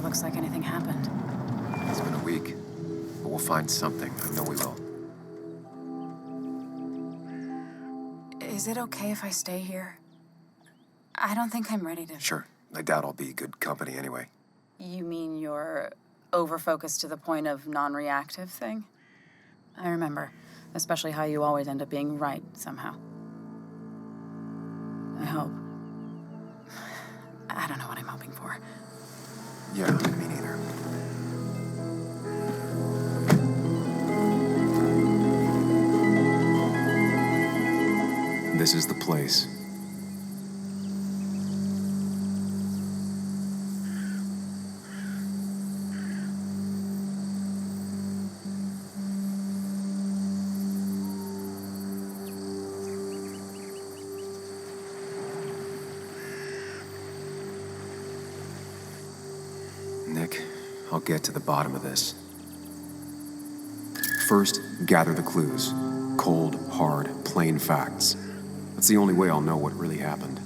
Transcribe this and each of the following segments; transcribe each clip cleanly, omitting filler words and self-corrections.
looks like anything happened. It's been a week, but we'll find something. I know we will. Is it okay if I stay here? I don't think I'm ready to... Sure. I doubt I'll be good company anyway. You mean you're over-focused to the point of non-reactive thing? I remember, especially how you always end up being right somehow. I hope. I don't know what I'm hoping for. Yeah, me neither. This is the place. Nick, I'll get to the bottom of this. First, gather the clues. Cold, hard, plain facts. That's the only way I'll know what really happened.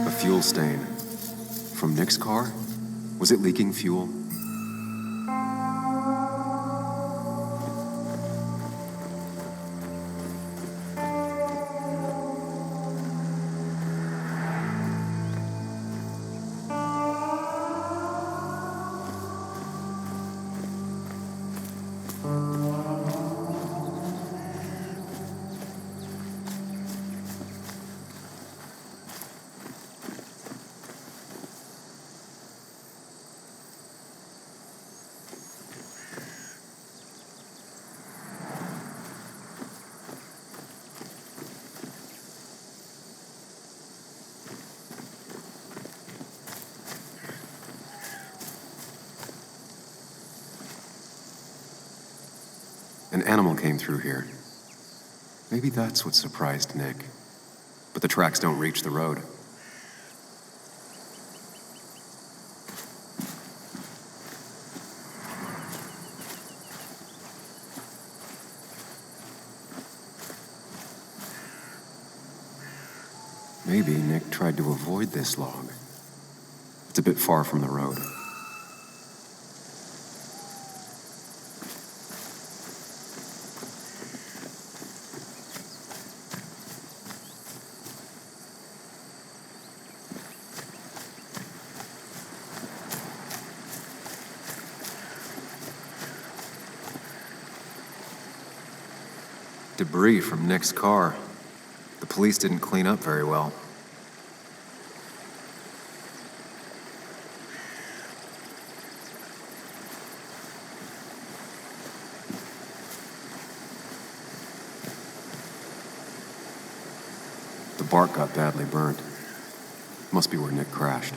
A fuel stain. From Nick's car? Was it leaking fuel? An animal came through here. Maybe that's what surprised Nick. But the tracks don't reach the road. Maybe Nick tried to avoid this log. It's a bit far from the road. Debris from Nick's car. The police didn't clean up very well. The bark got badly burnt. Must be where Nick crashed.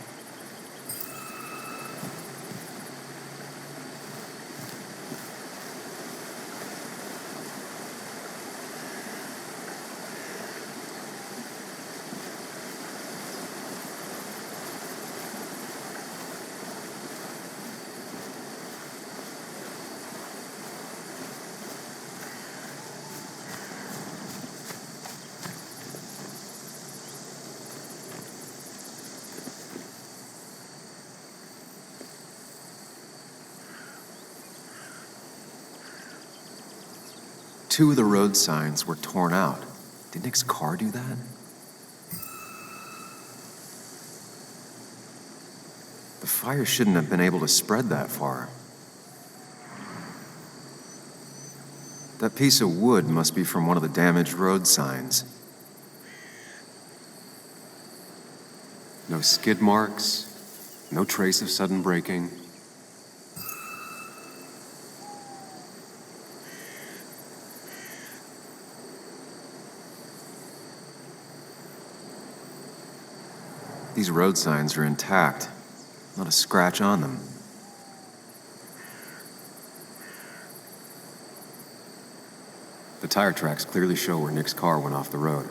Two of the road signs were torn out. Did Nick's car do that? The fire shouldn't have been able to spread that far. That piece of wood must be from one of the damaged road signs. No skid marks, no trace of sudden braking. These road signs are intact, not a scratch on them. The tire tracks clearly show where Nick's car went off the road.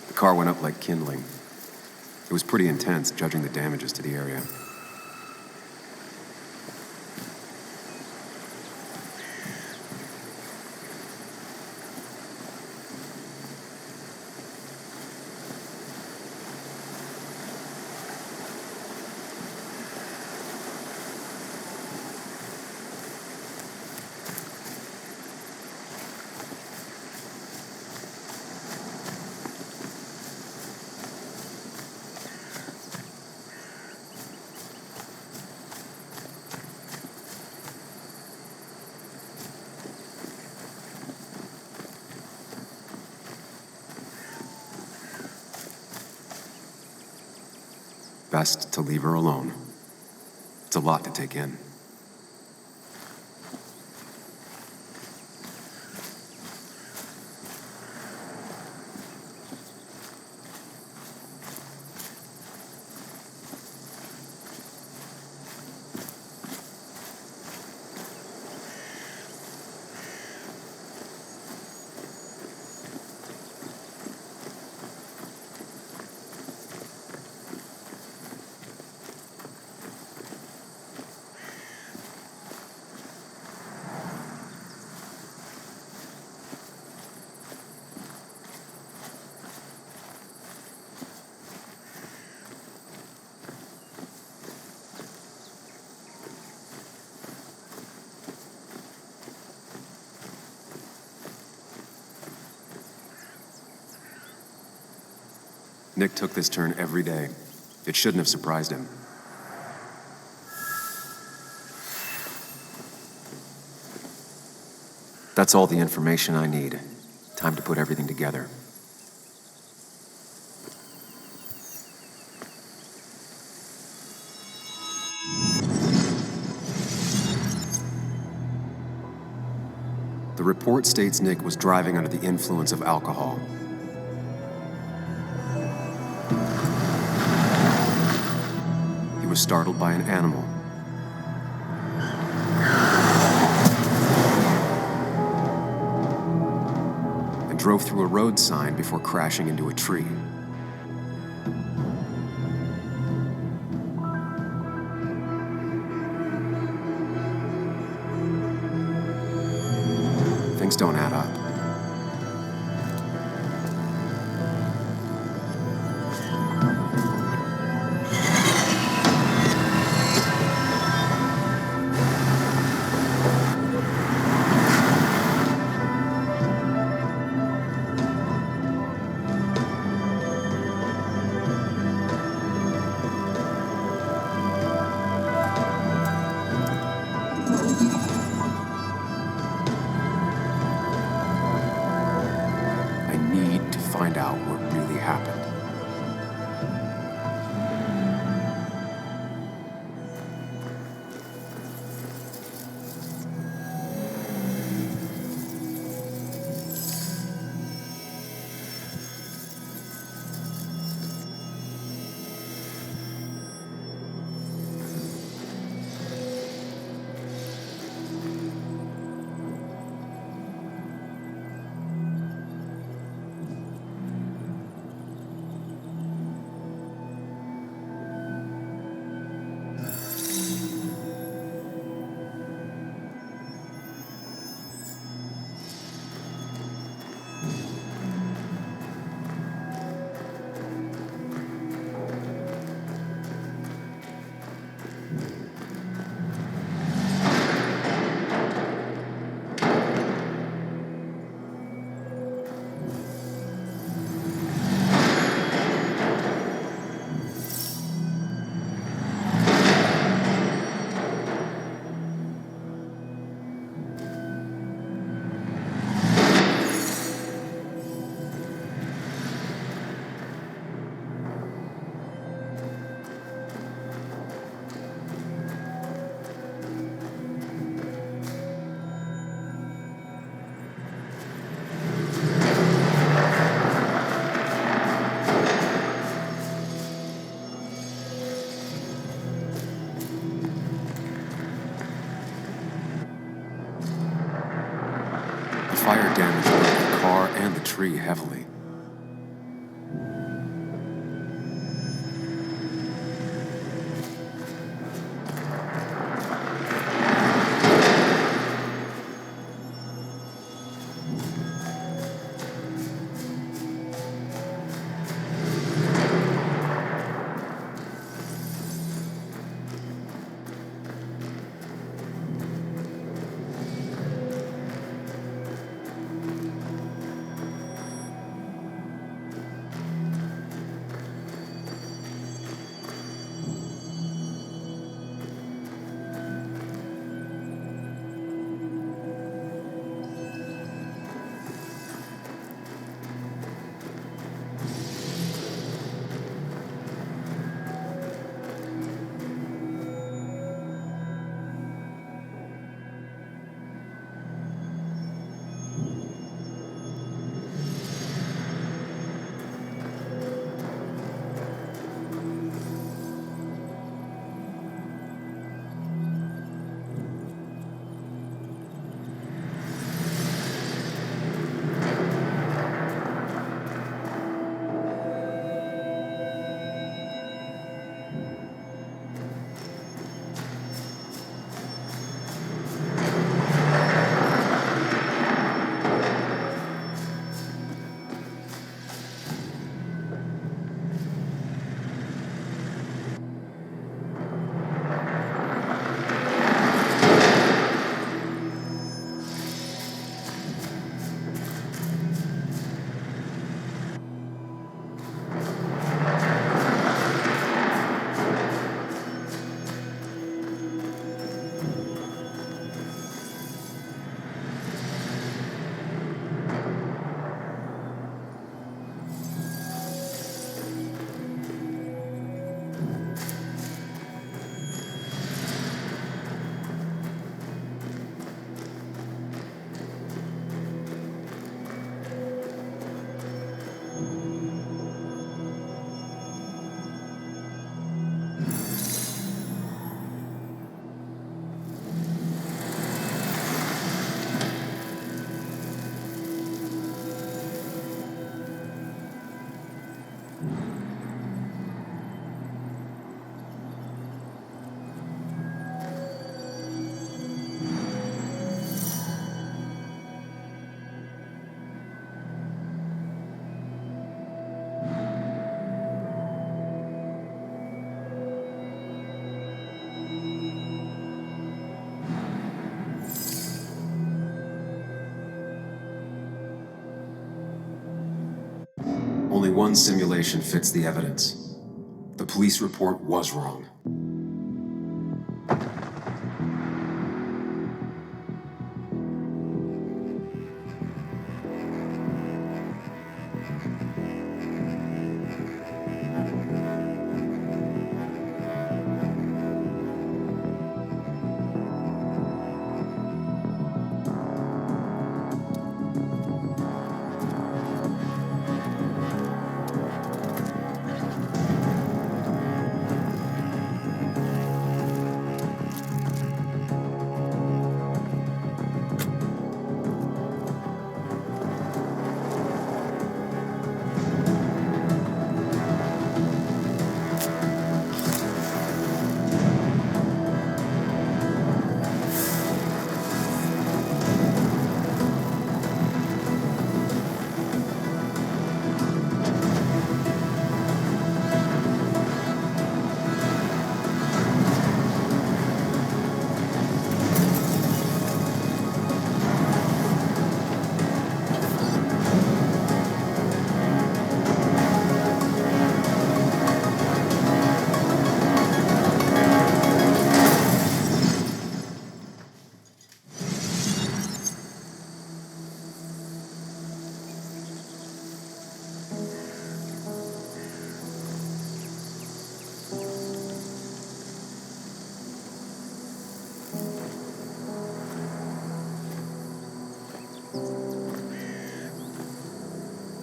The car went up like kindling. It was pretty intense, judging the damages to the area. Best to leave her alone. It's a lot to take in. Nick took this turn every day. It shouldn't have surprised him. That's all the information I need. Time to put everything together. The report states Nick was driving under the influence of alcohol. He was startled by an animal. And drove through a road sign before crashing into a tree. Things don't add up. Find out what really happened. damage both the car and the tree heavily. Only one simulation fits the evidence. The police report was wrong.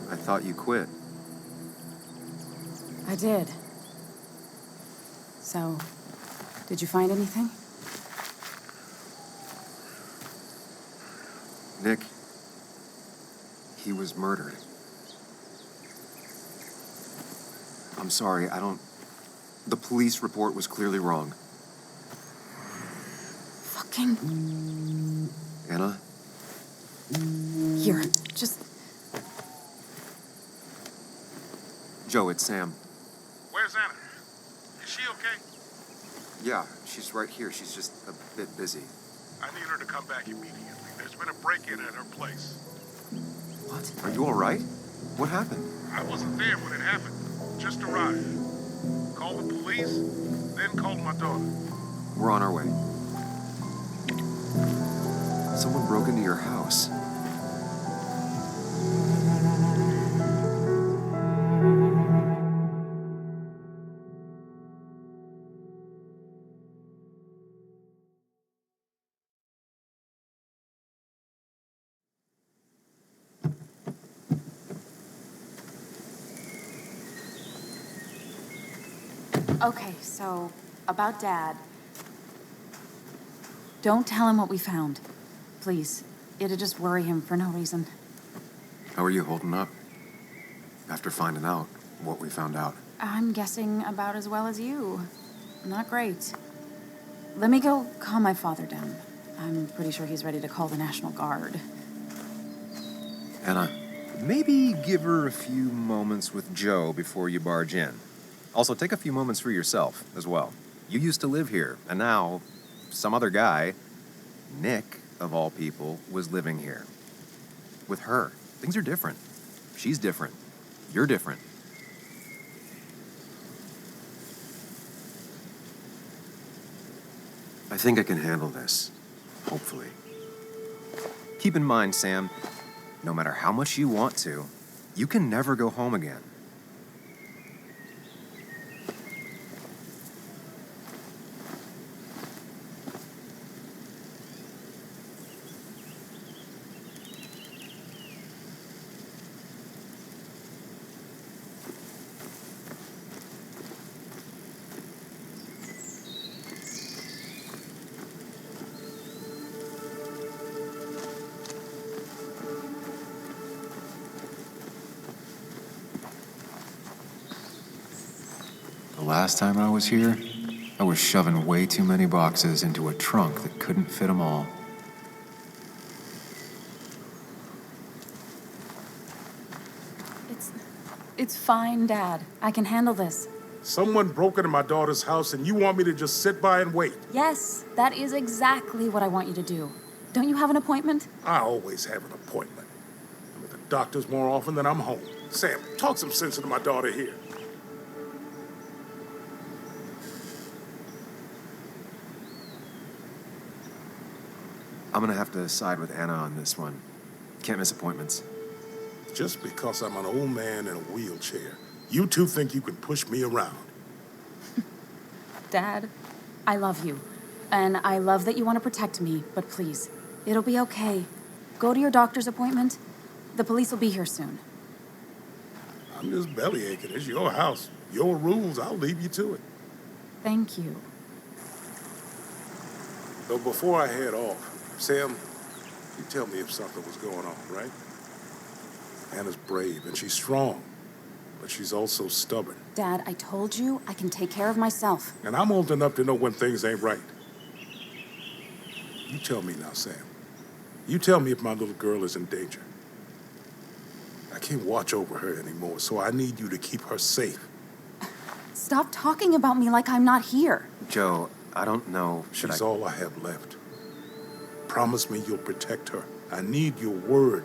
I thought you quit. I did. So, did you find anything? Nick, he was murdered. I'm sorry, The police report was clearly wrong. Fucking... Anna? Here, just... Joe, it's Sam. Where's Anna? Is she okay? Yeah, she's right here. She's just a bit busy. I need her to come back immediately. There's been a break-in at her place. What? Are you all right? What happened? I wasn't there when it happened. Just arrived. Called the police, then called my daughter. We're on our way. Someone broke into your house. Okay, so, about Dad. Don't tell him what we found. Please. It'd just worry him for no reason. How are you holding up? After finding out what we found out. I'm guessing about as well as you. Not great. Let me go calm my father down. I'm pretty sure he's ready to call the National Guard. Anna, Maybe give her a few moments with Joe before you barge in. Also, take a few moments for yourself as well. You used to live here, and now some other guy, Nick, of all people, was living here. With her. Things are different. She's different. You're different. I think I can handle this. Hopefully. Keep in mind, Sam, no matter how much you want to, you can never go home again. The last time I was here, I was shoving way too many boxes into a trunk that couldn't fit them all. It's fine, Dad. I can handle this. Someone broke into my daughter's house and you want me to just sit by and wait? Yes, that is exactly what I want you to do. Don't you have an appointment? I always have an appointment. I'm at the doctor's more often than I'm home. Sam, talk some sense into my daughter here. I'm gonna have to side with Anna on this one. Can't miss appointments. Just because I'm an old man in a wheelchair, you two think you can push me around. Dad, I love you. And I love that you want to protect me, but please, it'll be okay. Go to your doctor's appointment. The police will be here soon. I'm just belly aching. It's your house. Your rules. I'll leave you to it. Thank you. Though before I head off, Sam, you tell me if something was going on, right? Anna's brave and she's strong, but she's also stubborn. Dad, I told you I can take care of myself. And I'm old enough to know when things ain't right. You tell me now, Sam. You tell me if my little girl is in danger. I can't watch over her anymore, so I need you to keep her safe. Stop talking about me like I'm not here. Joe, I don't know. She's all I have left. Promise me you'll protect her. I need your word.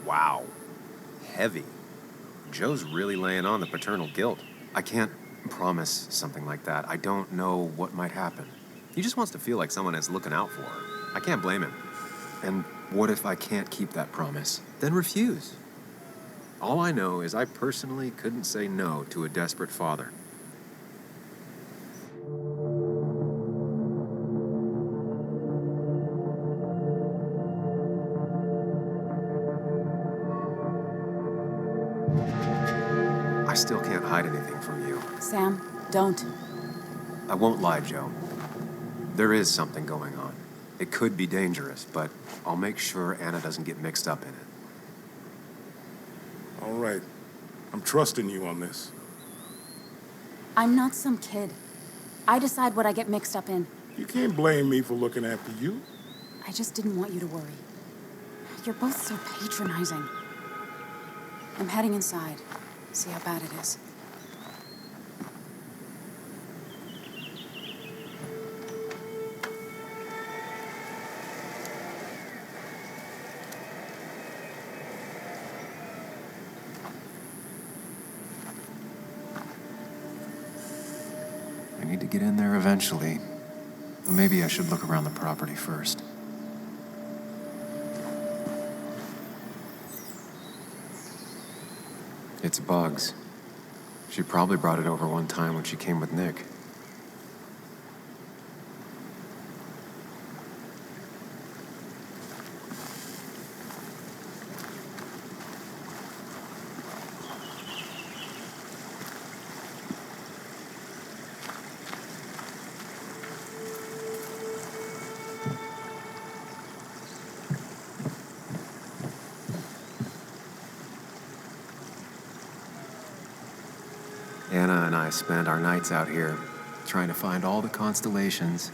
Wow. Heavy. Joe's really laying on the paternal guilt. I can't promise something like that. I don't know what might happen. He just wants to feel like someone is looking out for her. I can't blame him. And what if I can't keep that promise? Then refuse. All I know is I personally couldn't say no to a desperate father. I still can't hide anything from you. Sam, don't. I won't lie, Joe. There is something going on. It could be dangerous, but I'll make sure Anna doesn't get mixed up in it. All right. I'm trusting you on this. I'm not some kid. I decide what I get mixed up in. You can't blame me for looking after you. I just didn't want you to worry. You're both so patronizing. I'm heading inside. See how bad it is. I need to get in there eventually. But maybe I should look around the property first. It's Bugs. She probably brought it over one time when she came with Nick. Anna and I spend our nights out here, trying to find all the constellations.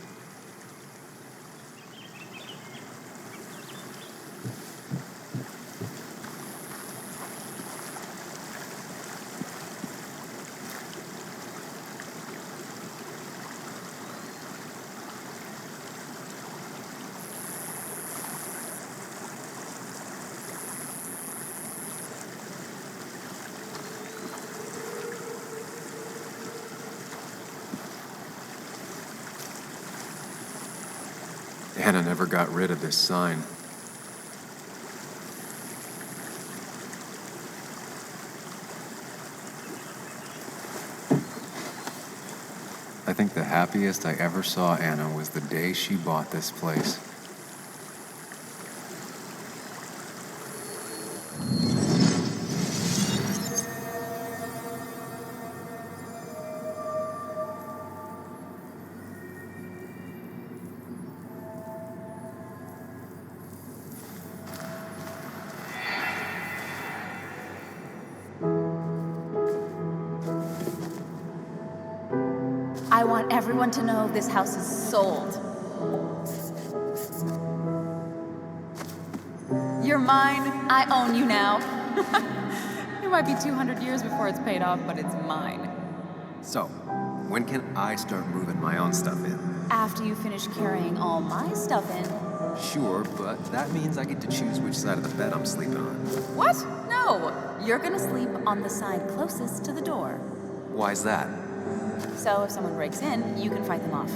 Anna never got rid of this sign. I think the happiest I ever saw Anna was the day she bought this place. I want everyone to know this house is sold. You're mine. I own you now. It might be 200 years before it's paid off, but it's mine. So, when can I start moving my own stuff in? After you finish carrying all my stuff in. Sure, but that means I get to choose which side of the bed I'm sleeping on. What? No. You're gonna sleep on the side closest to the door. Why's that? So if someone breaks in, you can fight them off.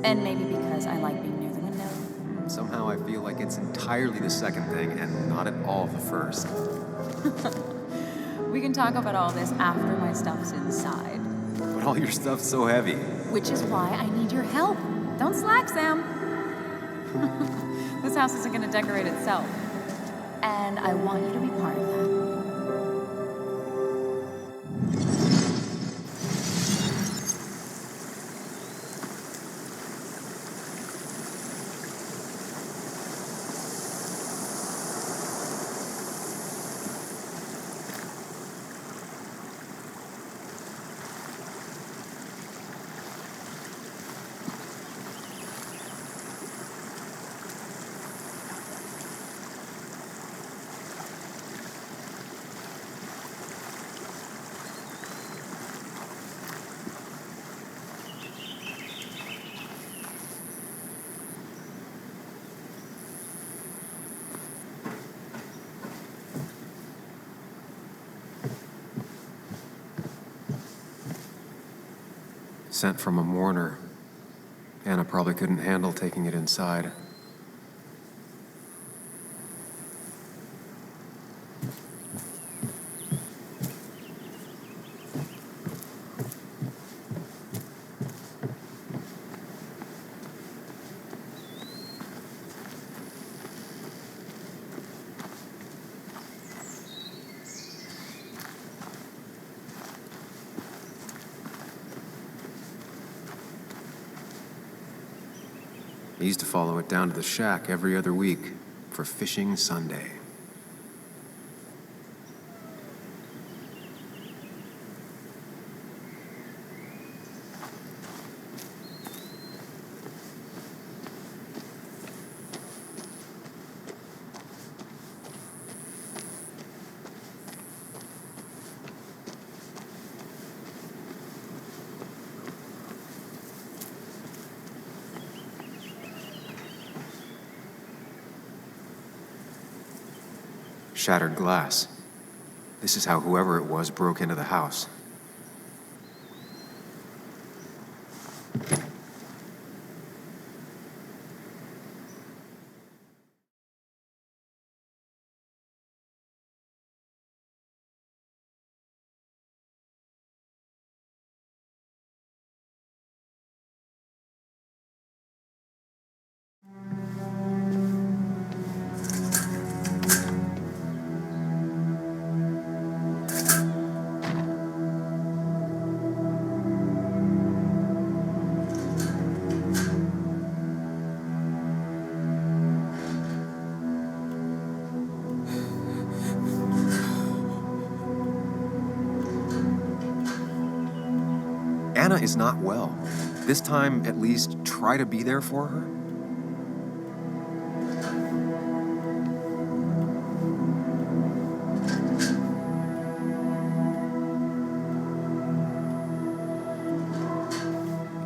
And maybe because I like being near the window. Somehow I feel like it's entirely the second thing and not at all the first. We can talk about all this after my stuff's inside. But all your stuff's so heavy. Which is why I need your help. Don't slack, Sam. This house isn't gonna decorate itself. And I want you to be part of that. Sent from a mourner. Anna probably couldn't handle taking it inside. I used to follow it down to the shack every other week for Fishing Sunday. Shattered glass. This is how whoever it was broke into the house. Anna is not well. This time, at least, try to be there for her.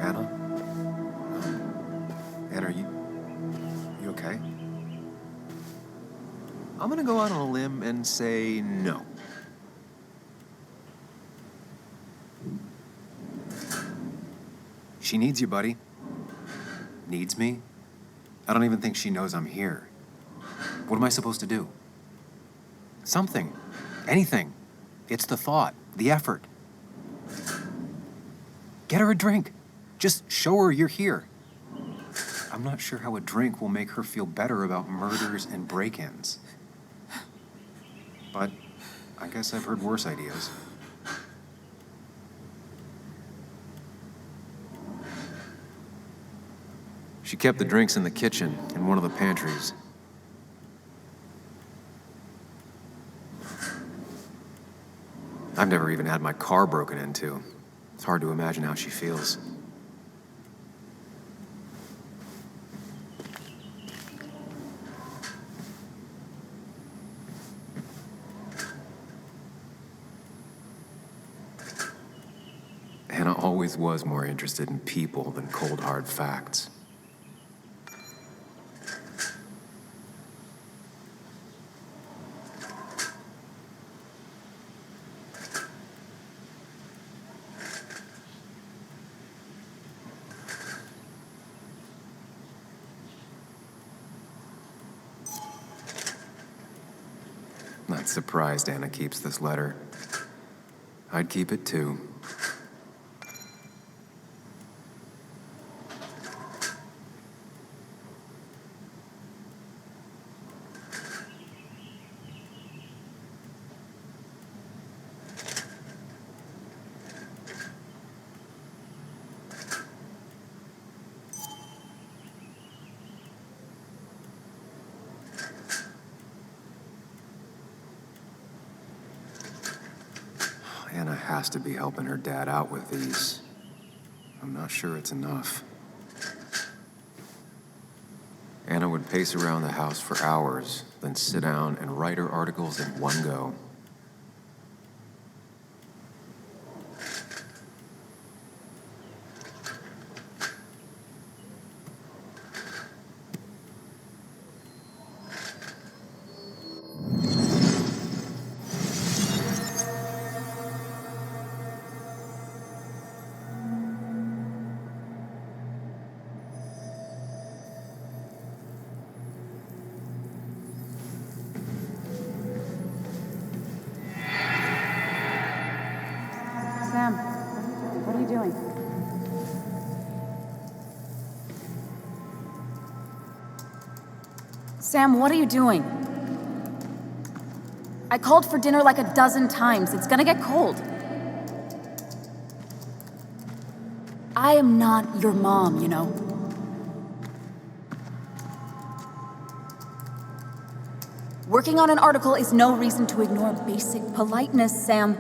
Anna? Anna, are you okay? I'm gonna go out on a limb and say no. She needs you, buddy. Needs me? I don't even think she knows I'm here. What am I supposed to do? Something. Anything. It's the thought, the effort. Get her a drink. Just show her you're here. I'm not sure how a drink will make her feel better about murders and break-ins. But I guess I've heard worse ideas. She kept the drinks in the kitchen, in one of the pantries. I've never even had my car broken into. It's hard to imagine how she feels. Hannah always was more interested in people than cold, hard facts. Not surprised Anna keeps this letter. I'd keep it too. Anna has to be helping her dad out with these. I'm not sure it's enough. Anna would pace around the house for hours, then sit down and write her articles in one go. Sam, what are you doing? Sam, what are you doing? I called for dinner like a dozen times. It's gonna get cold. I am not your mom, you know. Working on an article is no reason to ignore basic politeness, Sam.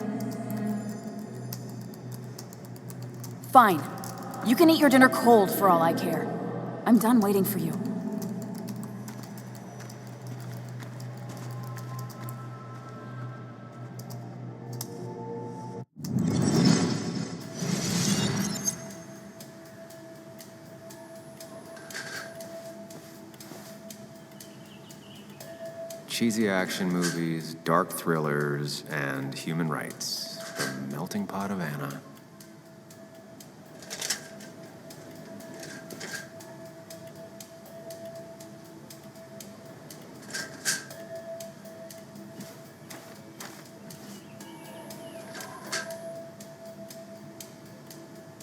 Fine. You can eat your dinner cold for all I care. I'm done waiting for you. Cheesy action movies, dark thrillers, and human rights. The melting pot of Anna.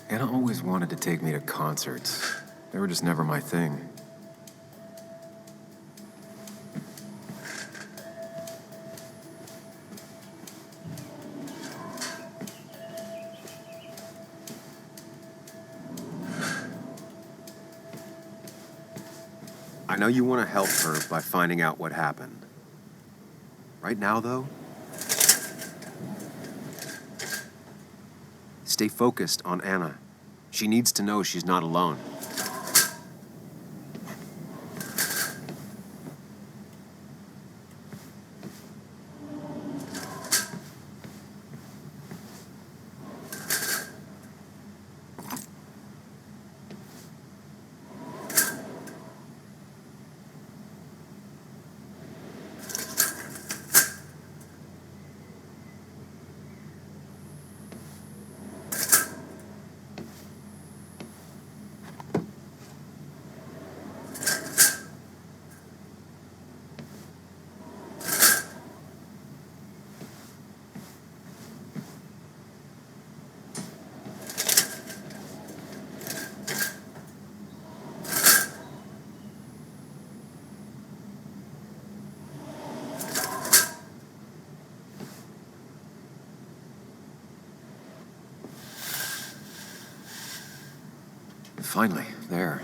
Anna always wanted to take me to concerts. They were just never my thing. I know you want to help her by finding out what happened. Right now, though, stay focused on Anna. She needs to know she's not alone. Finally, there.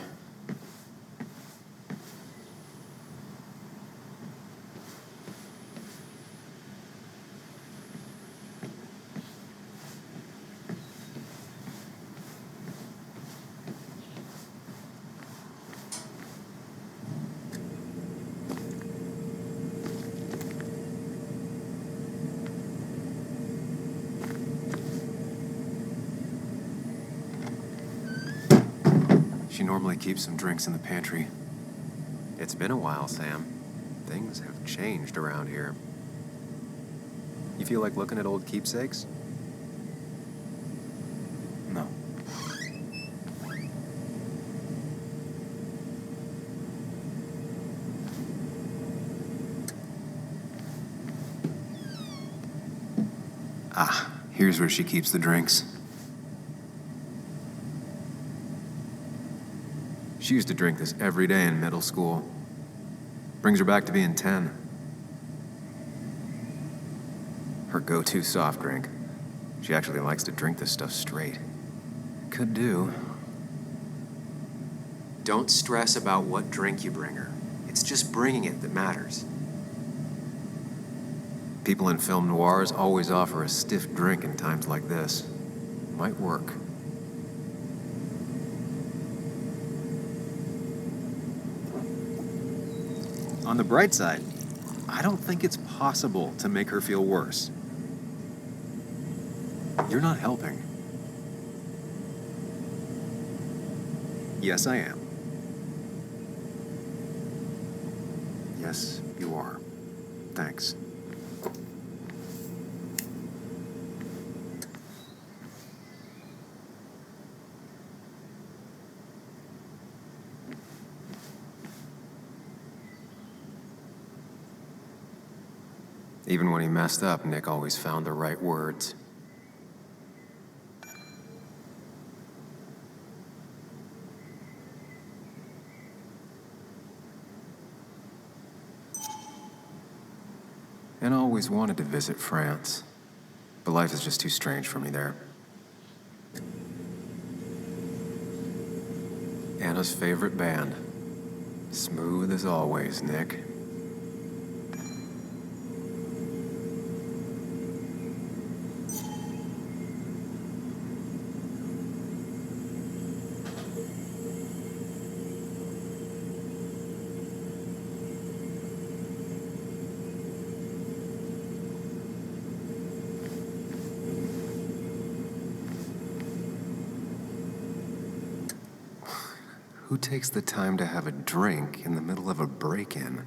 She normally keeps some drinks in the pantry. It's been a while, Sam. Things have changed around here. You feel like looking at old keepsakes? No. Ah, here's where she keeps the drinks. She used to drink this every day in middle school. Brings her back to being 10. Her go-to soft drink. She actually likes to drink this stuff straight. Could do. Don't stress about what drink you bring her. It's just bringing it that matters. People in film noirs always offer a stiff drink in times like this. Might work. On the bright side, I don't think it's possible to make her feel worse. You're not helping. Yes, I am. Yes, you are. Thanks. Even when he messed up, Nick always found the right words. And I always wanted to visit France, but life is just too strange for me there. Anna's favorite band. Smooth as always, Nick. Who takes the time to have a drink in the middle of a break-in?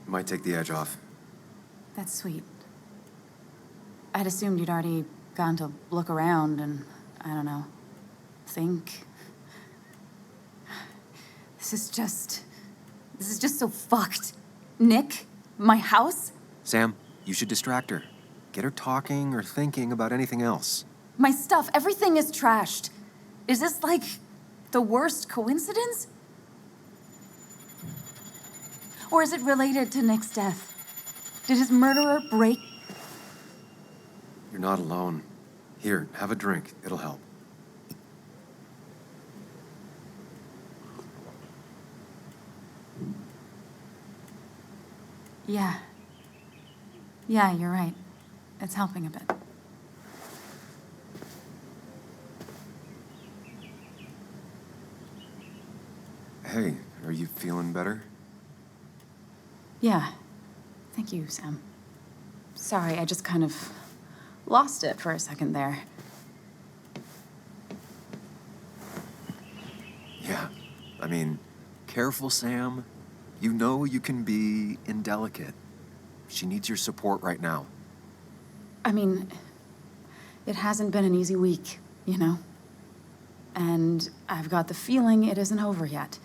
Might take the edge off. That's sweet. I'd assumed you'd already gone to look around and, I don't know, think. This is just so fucked. Nick? My house? Sam, you should distract her. Get her talking or thinking about anything else. My stuff, everything is trashed. Is this like the worst coincidence? Or is it related to Nick's death? Did his murderer break? You're not alone. Here, have a drink. It'll help. Yeah. Yeah, you're right. It's helping a bit. Hey, are you feeling better? Yeah. Thank you, Sam. Sorry, I just kind of lost it for a second there. Yeah. I mean, careful, Sam. You know you can be indelicate. She needs your support right now. I mean, it hasn't been an easy week, you know? And I've got the feeling it isn't over yet.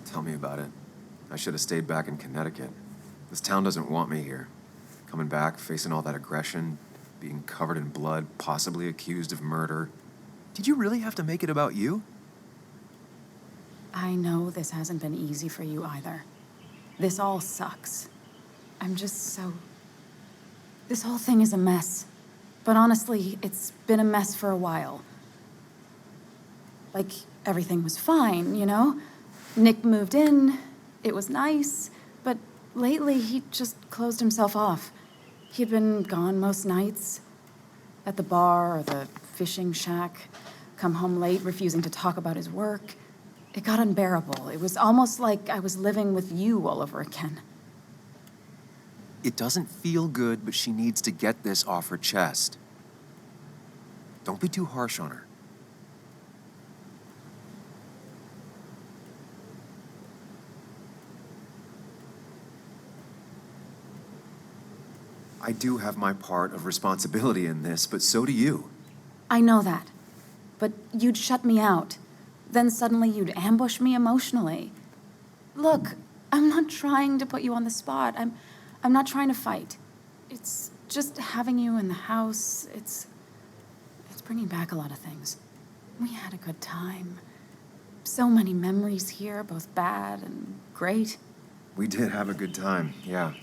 Tell me about it. I should have stayed back in Connecticut. This town doesn't want me here. Coming back, facing all that aggression, being covered in blood, possibly accused of murder. Did you really have to make it about you? I know this hasn't been easy for you either. This all sucks. I'm just so... This whole thing is a mess. But honestly, it's been a mess for a while. Like, everything was fine, you know? Nick moved in, it was nice, but lately he just closed himself off. He'd been gone most nights, at the bar or the fishing shack, come home late, refusing to talk about his work. It got unbearable. It was almost like I was living with you all over again. It doesn't feel good, but she needs to get this off her chest. Don't be too harsh on her. I do have my part of responsibility in this, but so do you. I know that. But you'd shut me out. Then suddenly you'd ambush me emotionally. Look, I'm not trying to put you on the spot. I'm not trying to fight. It's just having you in the house. It's bringing back a lot of things. We had a good time. So many memories here, both bad and great. We did have a good time, yeah.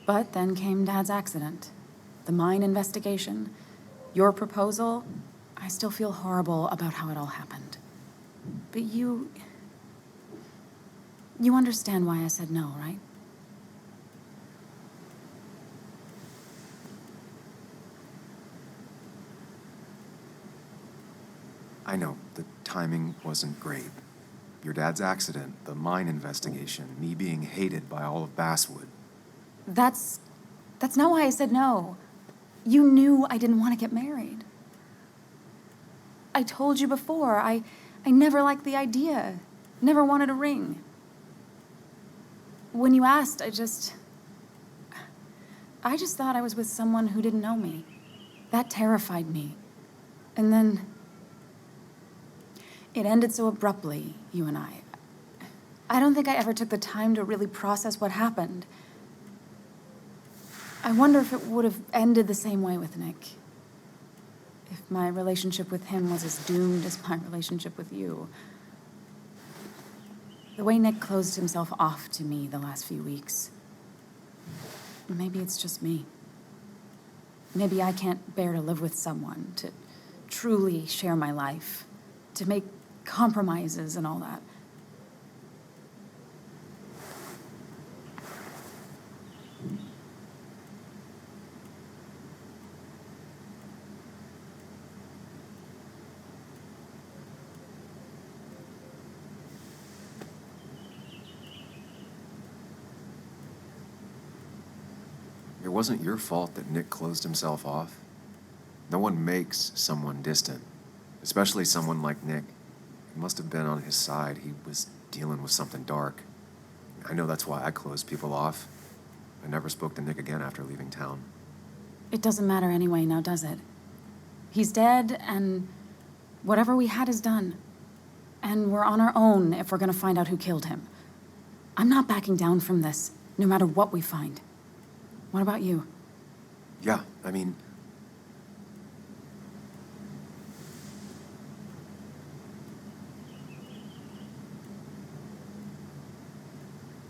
But then came Dad's accident, the mine investigation, your proposal. I still feel horrible about how it all happened. But you understand why I said no, right? I know, the timing wasn't great. Your dad's accident, the mine investigation, me being hated by all of Basswood. That's not why I said no. You knew I didn't want to get married. I told you before, I never liked the idea. Never wanted a ring. When you asked, I just thought I was with someone who didn't know me. That terrified me. And then it ended so abruptly, you and I. I don't think I ever took the time to really process what happened. I wonder if it would have ended the same way with Nick. If my relationship with him was as doomed as my relationship with you. The way Nick closed himself off to me the last few weeks. Maybe it's just me. Maybe I can't bear to live with someone, to truly share my life, to make compromises and all that. It wasn't your fault that Nick closed himself off. No one makes someone distant, especially someone like Nick. He must have been on his side. He was dealing with something dark. I know that's why I closed people off. I never spoke to Nick again after leaving town. It doesn't matter anyway, now does it? He's dead, and whatever we had is done. And we're on our own if we're gonna find out who killed him. I'm not backing down from this, no matter what we find. What about you? Yeah, I mean...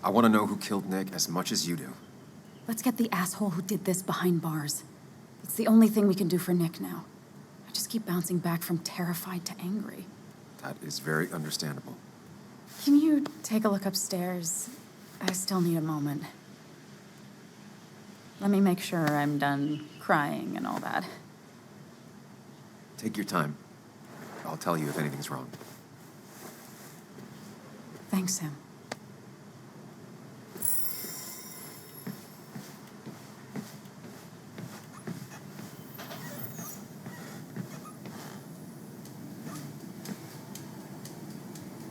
I want to know who killed Nick as much as you do. Let's get the asshole who did this behind bars. It's the only thing we can do for Nick now. I just keep bouncing back from terrified to angry. That is very understandable. Can you take a look upstairs? I still need a moment. Let me make sure I'm done crying and all that. Take your time. I'll tell you if anything's wrong. Thanks, Sam.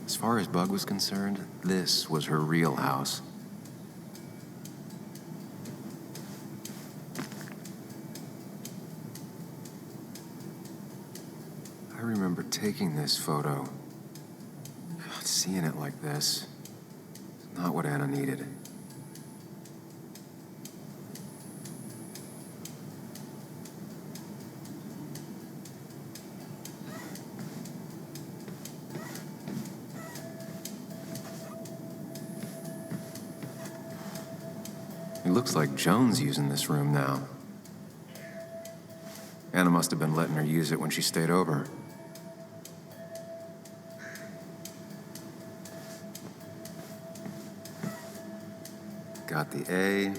As far as Bug was concerned, this was her real house. I remember taking this photo. God, seeing it like this. It's not what Anna needed. It looks like Joan's using this room now. Anna must have been letting her use it when she stayed over. Got the A,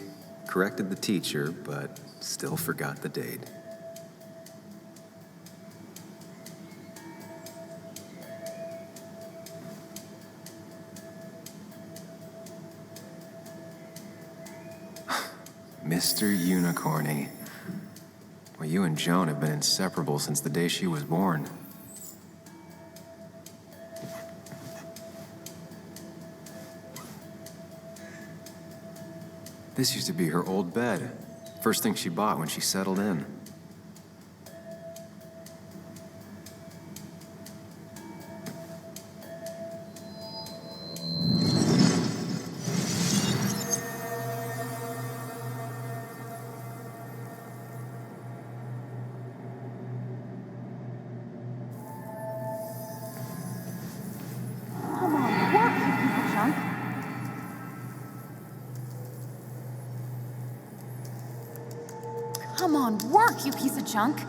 corrected the teacher, but still forgot the date. Mr. Unicorny. Well, you and Joan have been inseparable since the day she was born. This used to be her old bed. First thing she bought when she settled in. Come on, work, you piece of junk. Come on, work, you piece of junk.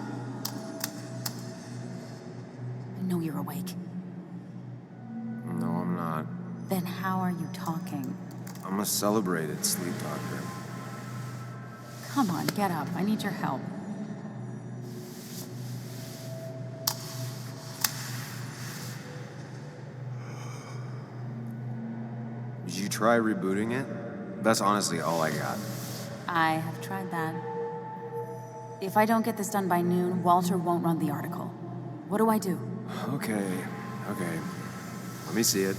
I know you're awake. No, I'm not. Then how are you talking? I'm a celebrated sleep doctor. Come on, get up. I need your help. Did you try rebooting it? That's honestly all I got. I have tried that. If I don't get this done by noon, Walter won't run the article. What do I do? Okay. Let me see it.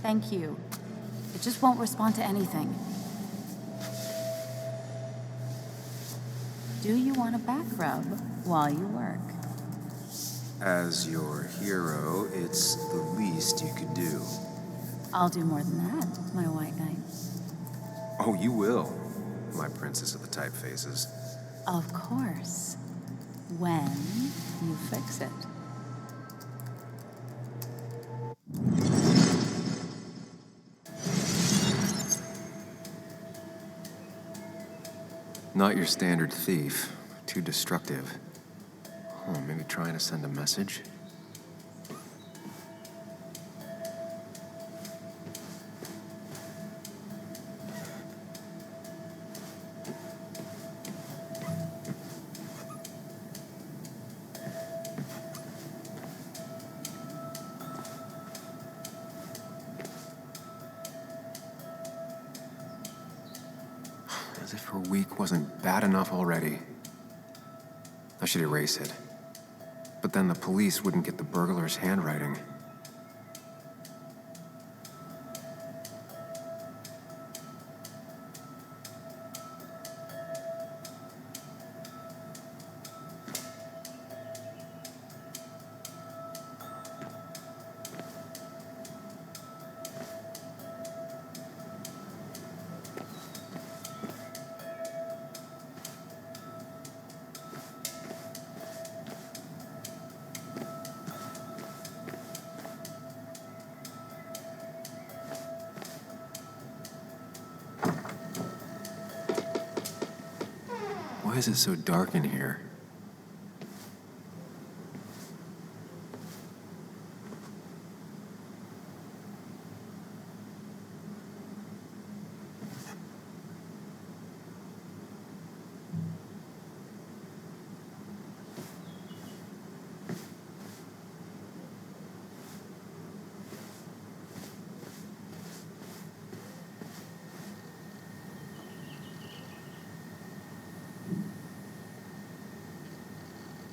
Thank you. It just won't respond to anything. Do you want a back rub while you work? As your hero, it's the least you could do. I'll do more than that, my white knight. Oh, you will, my princess of the typefaces. Of course. When you fix it. Not your standard thief. Too destructive. Oh, maybe trying to send a message? As if her week wasn't bad enough already. I should erase it. But then the police wouldn't get the burglar's handwriting. Why is it so dark in here?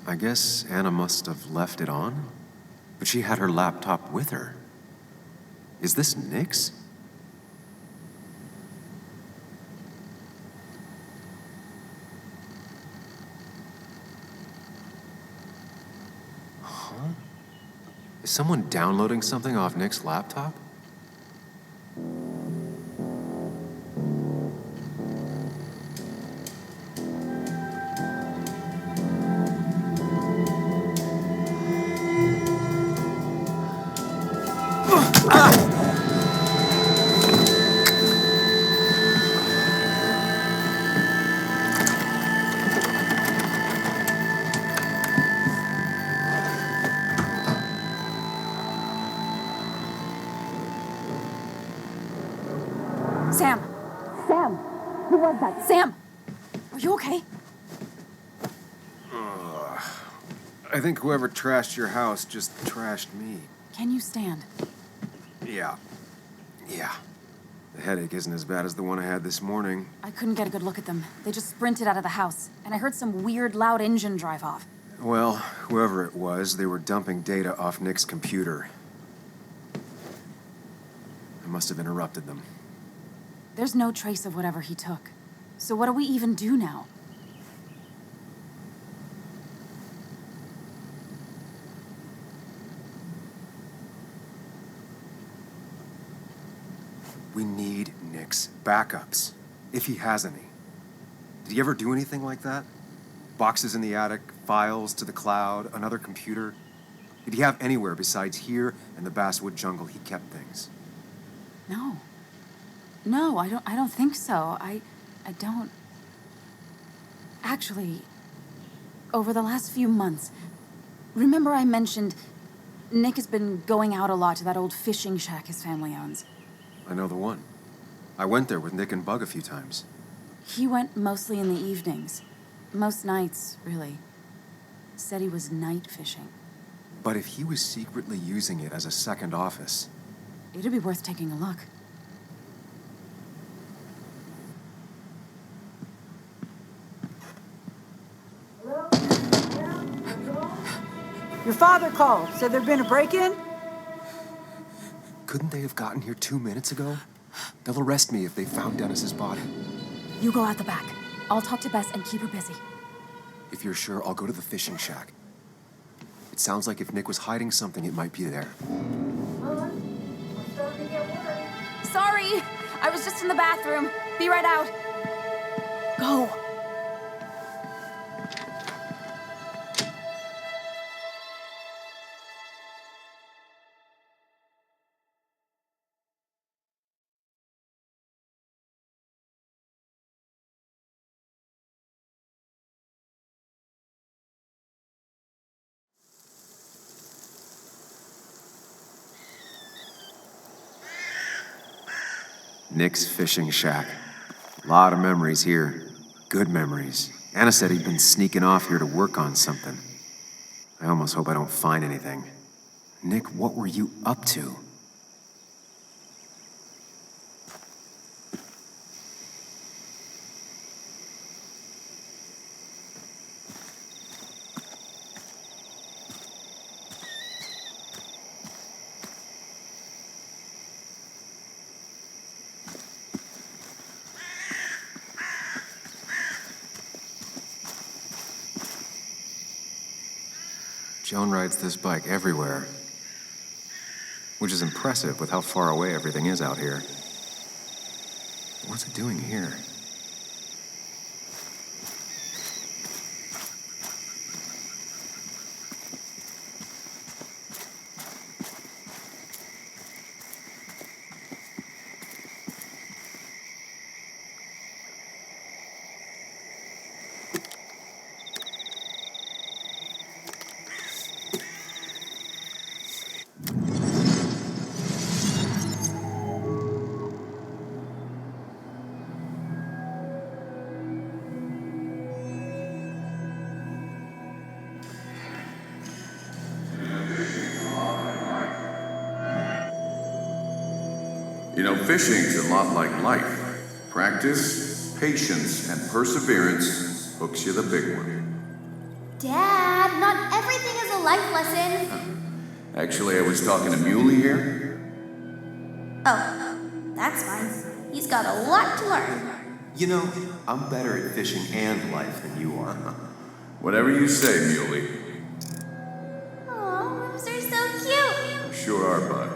I guess Anna must have left it on, but she had her laptop with her. Is this Nick's? Huh? Is someone downloading something off Nick's laptop? Sam! Sam! Who was that? Sam! Are you okay? I think whoever trashed your house just trashed me. Can you stand? Yeah. The headache isn't as bad as the one I had this morning. I couldn't get a good look at them. They just sprinted out of the house, and I heard some weird, loud engine drive off. Well, whoever it was, they were dumping data off Nick's computer. I must have interrupted them. There's no trace of whatever he took. So what do we even do now? We need Nick's backups, if he has any. Did he ever do anything like that? Boxes in the attic, files to the cloud, another computer? Did he have anywhere besides here and the basswood jungle he kept things? No. No, I don't think so. I don't. Actually, over the last few months, remember I mentioned Nick has been going out a lot to that old fishing shack his family owns. I know the one. I went there with Nick and Bug a few times. He went mostly in the evenings. Most nights, really. Said he was night fishing. But if he was secretly using it as a second office... It'd be worth taking a look. Your father called. Said there'd been a break-in? Couldn't they have gotten here 2 minutes ago? They'll arrest me if they found Dennis's body. You go out the back. I'll talk to Bess and keep her busy. If you're sure, I'll go to the fishing shack. It sounds like if Nick was hiding something, it might be there. Sorry! I was just in the bathroom. Be right out. Go. Nick's fishing shack. A lot of memories here. Good memories. Anna said he'd been sneaking off here to work on something. I almost hope I don't find anything. Nick, what were you up to? Joan rides this bike everywhere, which is impressive with how far away everything is out here. What's it doing here? You know, fishing's a lot like life. Practice, patience, and perseverance hooks you the big one. Dad, not everything is a life lesson. Actually, I was talking to Muley here. Oh, that's fine. He's got a lot to learn. You know, I'm better at fishing and life than you are. Whatever you say, Muley. Aw, lips are so cute. Sure are, bud.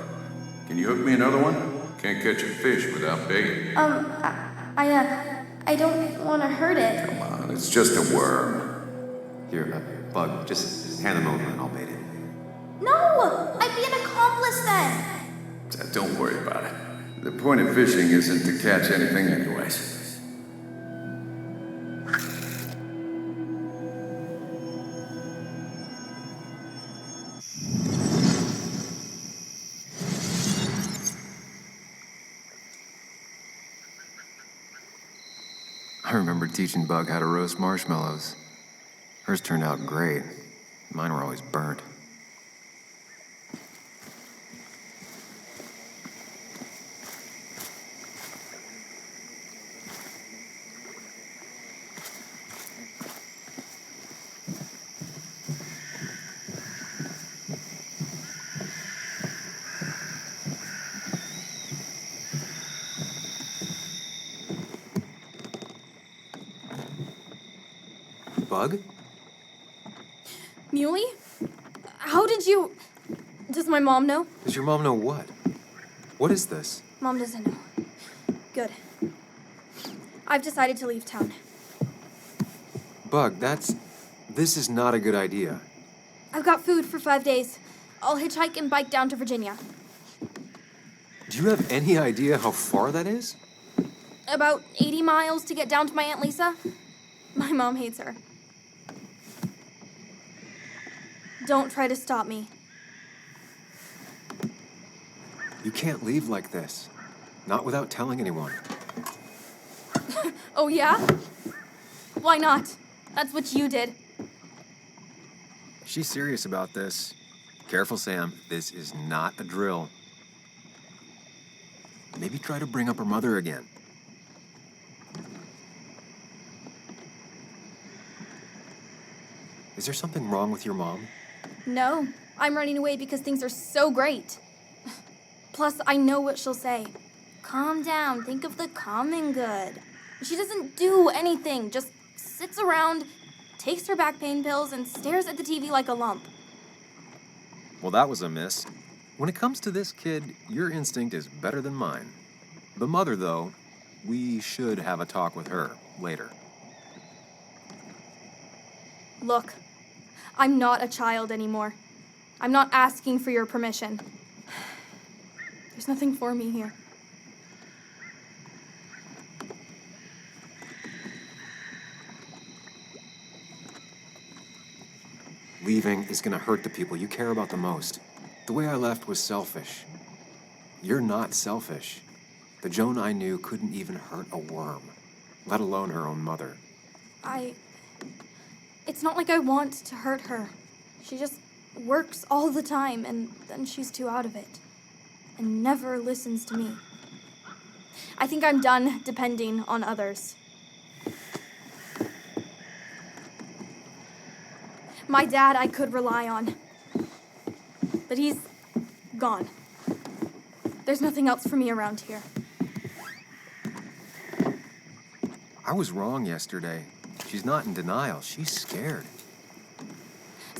Can you hook me another one? Can't catch a fish without bait. I don't want to hurt it. Come on, it's just a worm. Here, Bug, just hand them over and I'll bait it. No, I'd be an accomplice then. Don't worry about it. The point of fishing isn't to catch anything anyways. I remember teaching Bug how to roast marshmallows. Hers turned out great. Mine were always burnt. Bug? Muley? How did you... Does my mom know? Does your mom know what? What is this? Mom doesn't know. Good. I've decided to leave town. Bug, this is not a good idea. I've got food for 5 days. I'll hitchhike and bike down to Virginia. Do you have any idea how far that is? About 80 miles to get down to my Aunt Lisa. My mom hates her. Don't try to stop me. You can't leave like this. Not without telling anyone. Oh, yeah? Why not? That's what you did. She's serious about this. Careful, Sam. This is not a drill. Maybe try to bring up her mother again. Is there something wrong with your mom? No, I'm running away because things are so great. Plus, I know what she'll say. Calm down, think of the common good. She doesn't do anything, just sits around, takes her back pain pills, and stares at the TV like a lump. Well, that was a miss. When it comes to this kid, your instinct is better than mine. The mother, though, we should have a talk with her later. Look, I'm not a child anymore. I'm not asking for your permission. There's nothing for me here. Leaving is gonna hurt the people you care about the most. The way I left was selfish. You're not selfish. The Joan I knew couldn't even hurt a worm, let alone her own mother. It's not like I want to hurt her. She just works all the time, and then she's too out of it. And never listens to me. I think I'm done depending on others. My dad I could rely on. But he's gone. There's nothing else for me around here. I was wrong yesterday. She's not in denial. She's scared.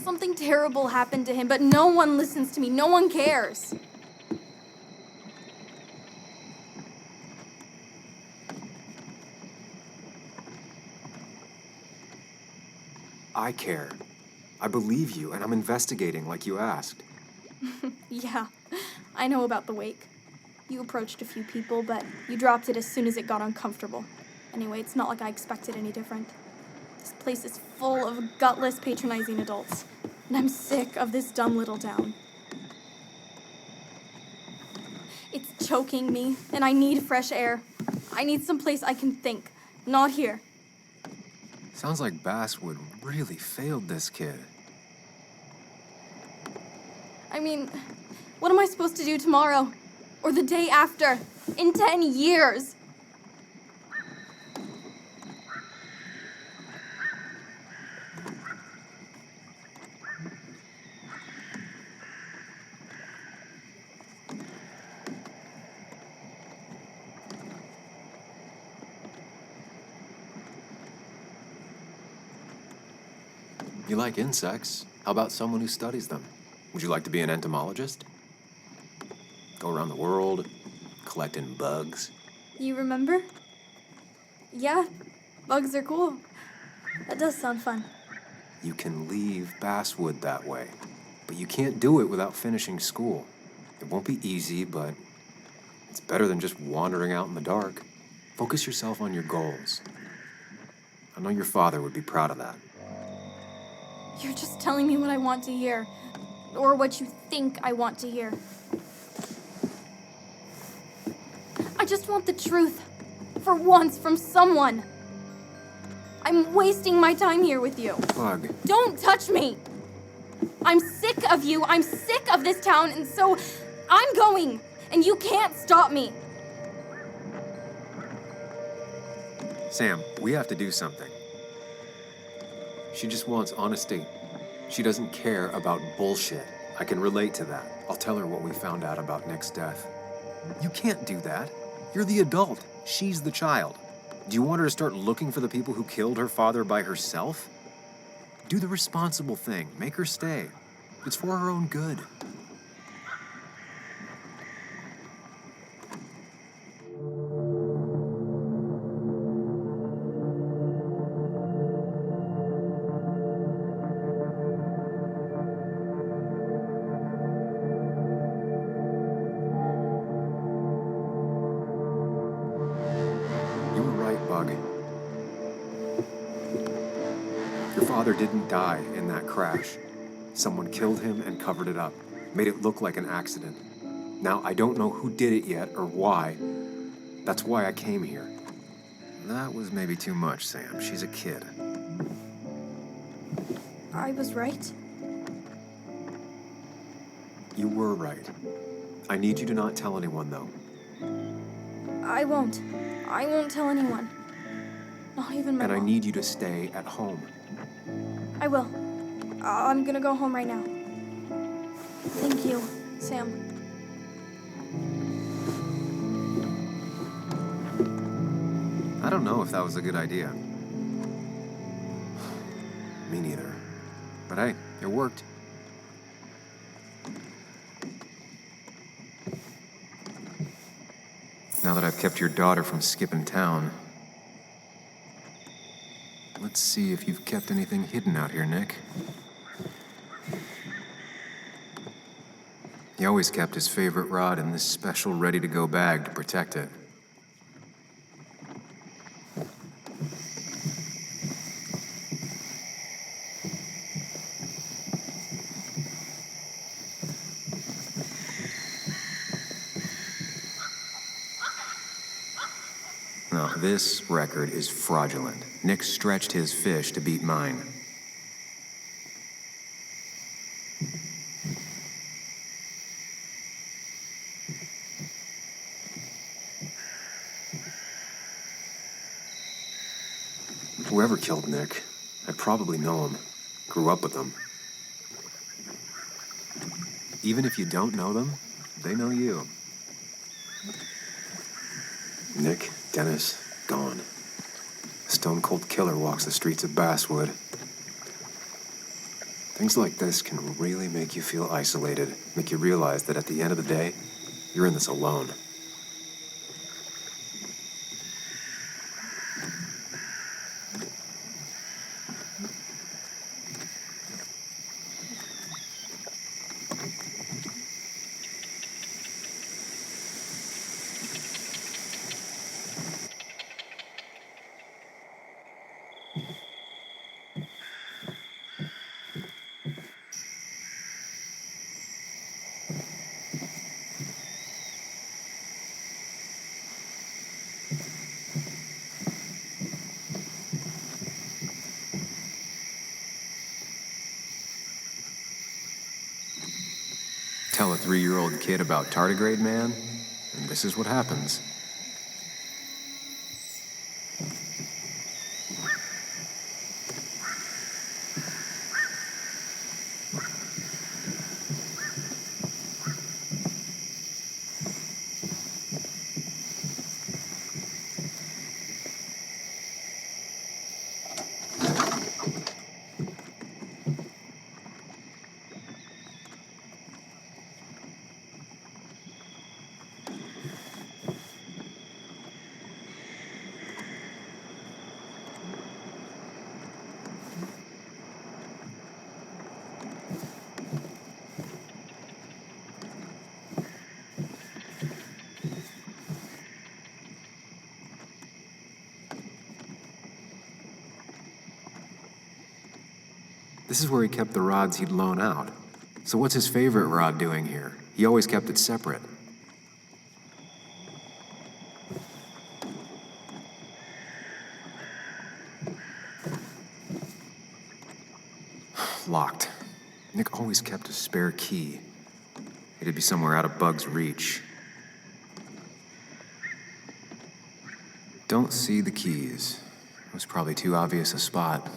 Something terrible happened to him, but no one listens to me. No one cares. I care. I believe you, and I'm investigating like you asked. Yeah, I know about the wake. You approached a few people, but you dropped it as soon as it got uncomfortable. Anyway, it's not like I expected any different. This place is full of gutless, patronizing adults, and I'm sick of this dumb little town. It's choking me, and I need fresh air. I need someplace I can think, not here. Sounds like Basswood really failed this kid. I mean, what am I supposed to do tomorrow? Or the day after? In 10 years? You like insects? How about someone who studies them? Would you like to be an entomologist? Go around the world, collecting bugs. You remember? Yeah, bugs are cool. That does sound fun. You can leave Basswood that way, but you can't do it without finishing school. It won't be easy, but it's better than just wandering out in the dark. Focus yourself on your goals. I know your father would be proud of that. You're just telling me what I want to hear. Or what you think I want to hear. I just want the truth. For once, from someone. I'm wasting my time here with you. Bug. Don't touch me! I'm sick of you. I'm sick of this town, and so I'm going. And you can't stop me. Sam, we have to do something. She just wants honesty. She doesn't care about bullshit. I can relate to that. I'll tell her what we found out about Nick's death. You can't do that. You're the adult. She's the child. Do you want her to start looking for the people who killed her father by herself? Do the responsible thing. Make her stay. It's for her own good. Your father didn't die in that crash. Someone killed him and covered it up, made it look like an accident. Now, I don't know who did it yet or why. That's why I came here. That was maybe too much, Sam. She's a kid. I was right. You were right. I need you to not tell anyone, though. I won't. I won't tell anyone. Not even my And I mom. need you to stay at home. I will. I'm gonna go home right now. Thank you, Sam. I don't know if that was a good idea. Me neither. But hey, it worked. Now that I've kept your daughter from skipping town, let's see if you've kept anything hidden out here, Nick. He always kept his favorite rod in this special ready-to-go bag to protect it. Now, this record is fraudulent. Nick stretched his fish to beat mine. Whoever killed Nick, I probably know him. Grew up with them. Even if you don't know them, they know you. Nick, Dennis, gone. A stone-cold killer walks the streets of Basswood. Things like this can really make you feel isolated, make you realize that at the end of the day, you're in this alone. Tell a 3-year-old kid about tardigrade man, and this is what happens. This is where he kept the rods he'd loan out. So what's his favorite rod doing here? He always kept it separate. Locked. Nick always kept a spare key. It'd be somewhere out of Bug's reach. Don't see the keys. It was probably too obvious a spot.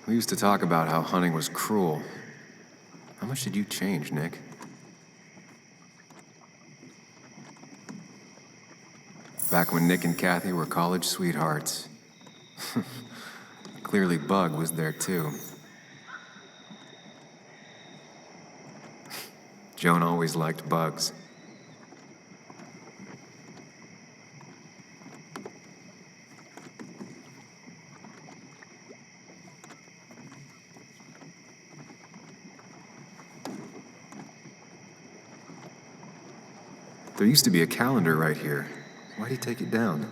We used to talk about how hunting was cruel. How much did you change, Nick? Back when Nick and Kathy were college sweethearts. Clearly Bug was there too. Joan always liked bugs. There used to be a calendar right here. Why'd he take it down?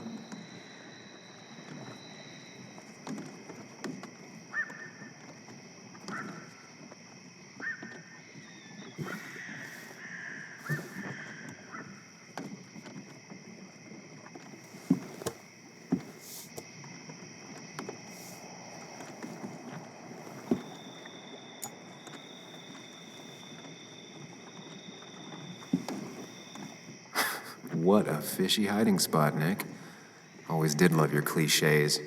What a fishy hiding spot, Nick. Always did love your cliches.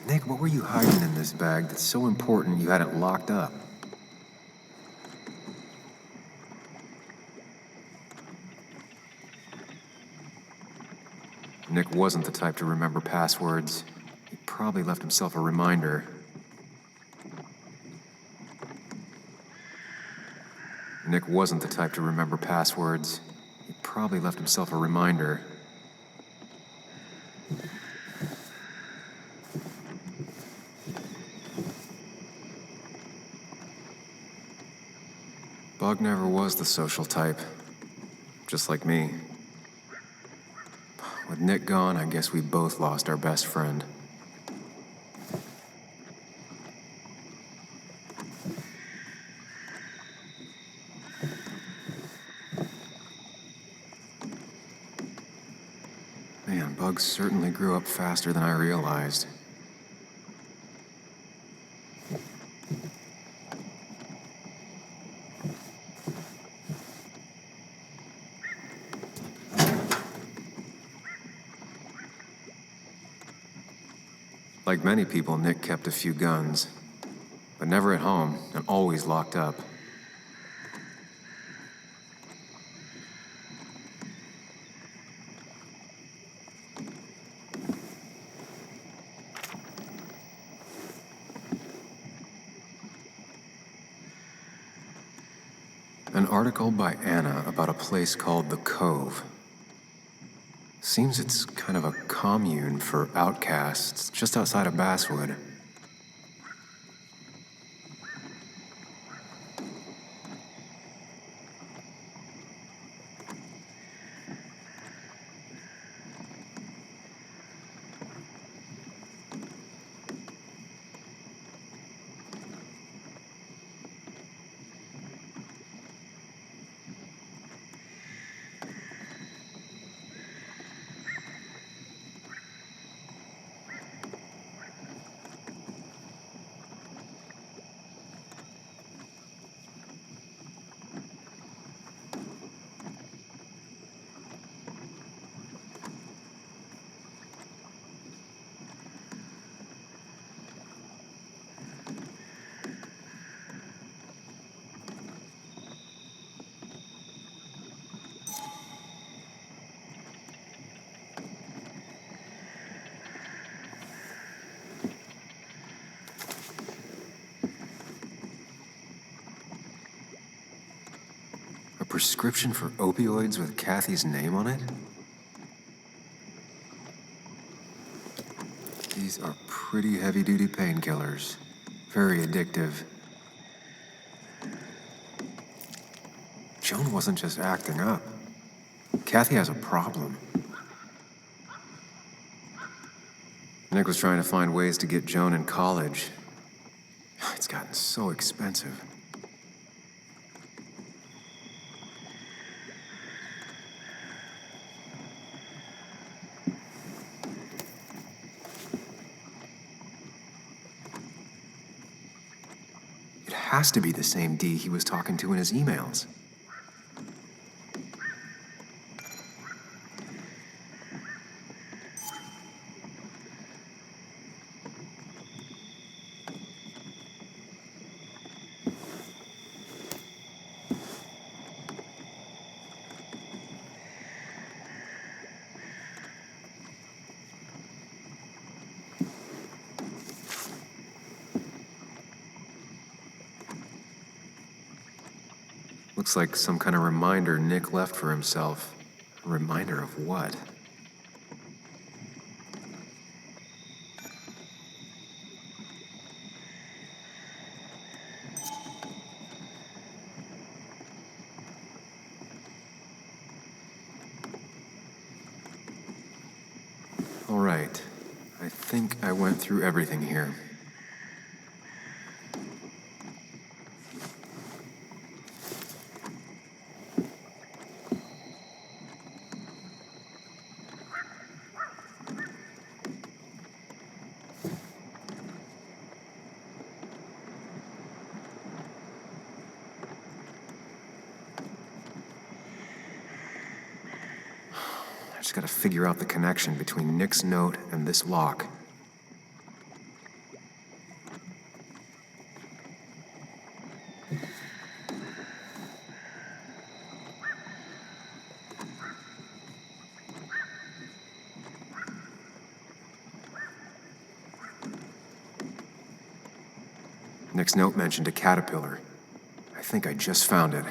Nick, what were you hiding in this bag that's so important you had it locked up? Nick wasn't the type to remember passwords. He probably left himself a reminder. Nick wasn't the type to remember passwords. He probably left himself a reminder. Bug never was the social type. Just like me. With Nick gone, I guess we both lost our best friend. Man, Bug certainly grew up faster than I realized. Like many people, Nick kept a few guns, but never at home and always locked up. An article by Anna about a place called The Cove. Seems it's kind of a commune for outcasts just outside of Basswood. A prescription for opioids with Kathy's name on it? These are pretty heavy-duty painkillers. Very addictive. Joan wasn't just acting up. Kathy has a problem. Nick was trying to find ways to get Joan in college. It's gotten so expensive. It has to be the same D he was talking to in his emails. Looks like some kind of reminder Nick left for himself. A reminder of what? All right. I think I went through everything here. I just gotta figure out the connection between Nick's note and this lock. Nick's note mentioned a caterpillar. I think I just found it.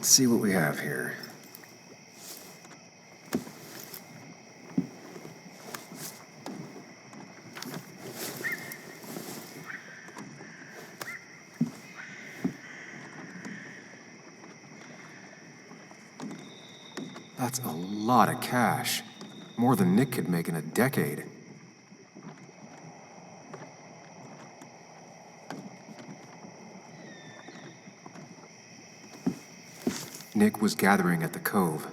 Let's see what we have here. That's a lot of cash. More than Nick could make in a decade. Nick was gathering at the Cove,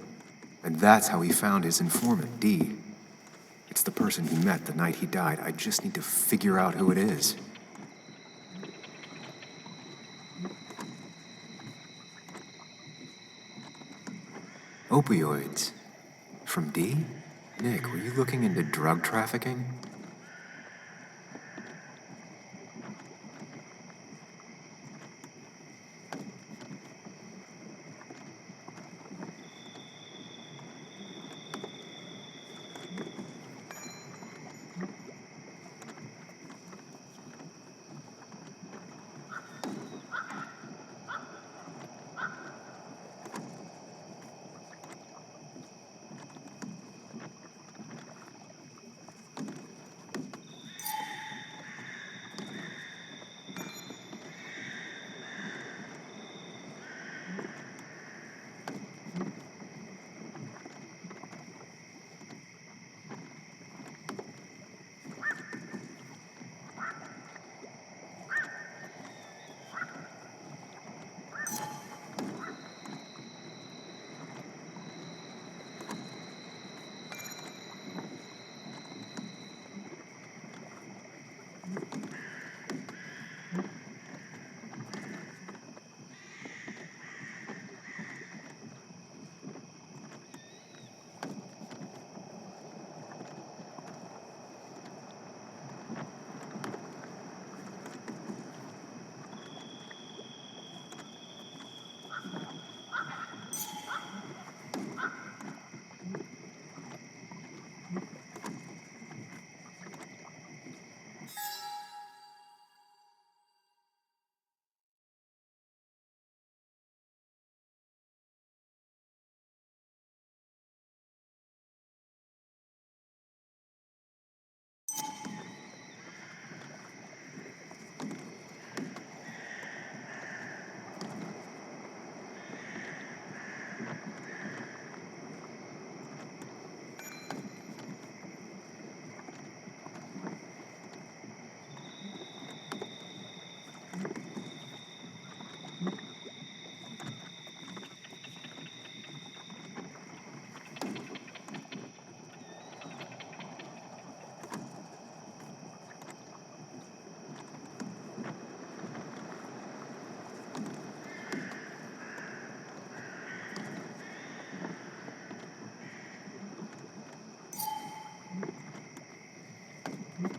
and that's how he found his informant, Dee. It's the person he met the night he died. I just need to figure out who it is. Opioids. From Dee? Nick, were you looking into drug trafficking?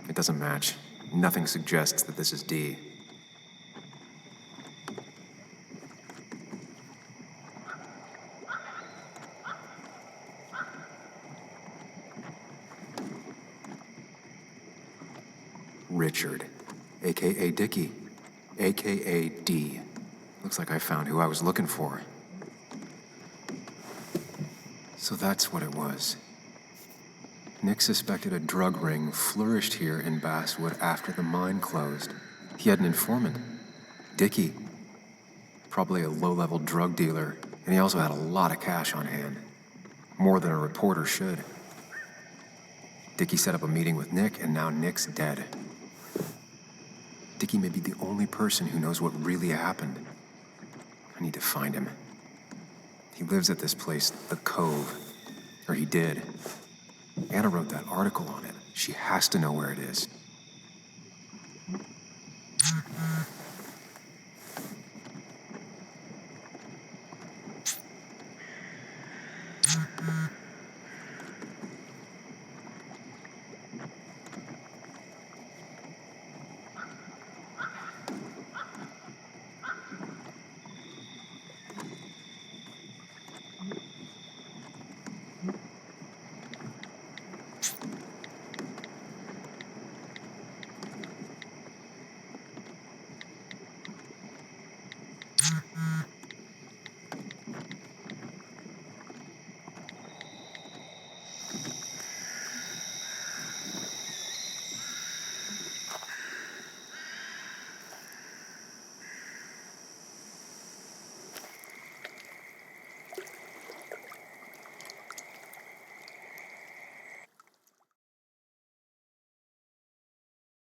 It doesn't match. Nothing suggests that this is Dee. Richard, a.k.a. Dickie, a.k.a. Dee. Looks like I found who I was looking for. So that's what it was. Nick suspected a drug ring flourished here in Basswood after the mine closed. He had an informant, Dickie. Probably a low-level drug dealer, and he also had a lot of cash on hand. More than a reporter should. Dickie set up a meeting with Nick, and now Nick's dead. Dickie may be the only person who knows what really happened. I need to find him. He lives at this place, the Cove. Or he did. Anna wrote that article on it. She has to know where it is.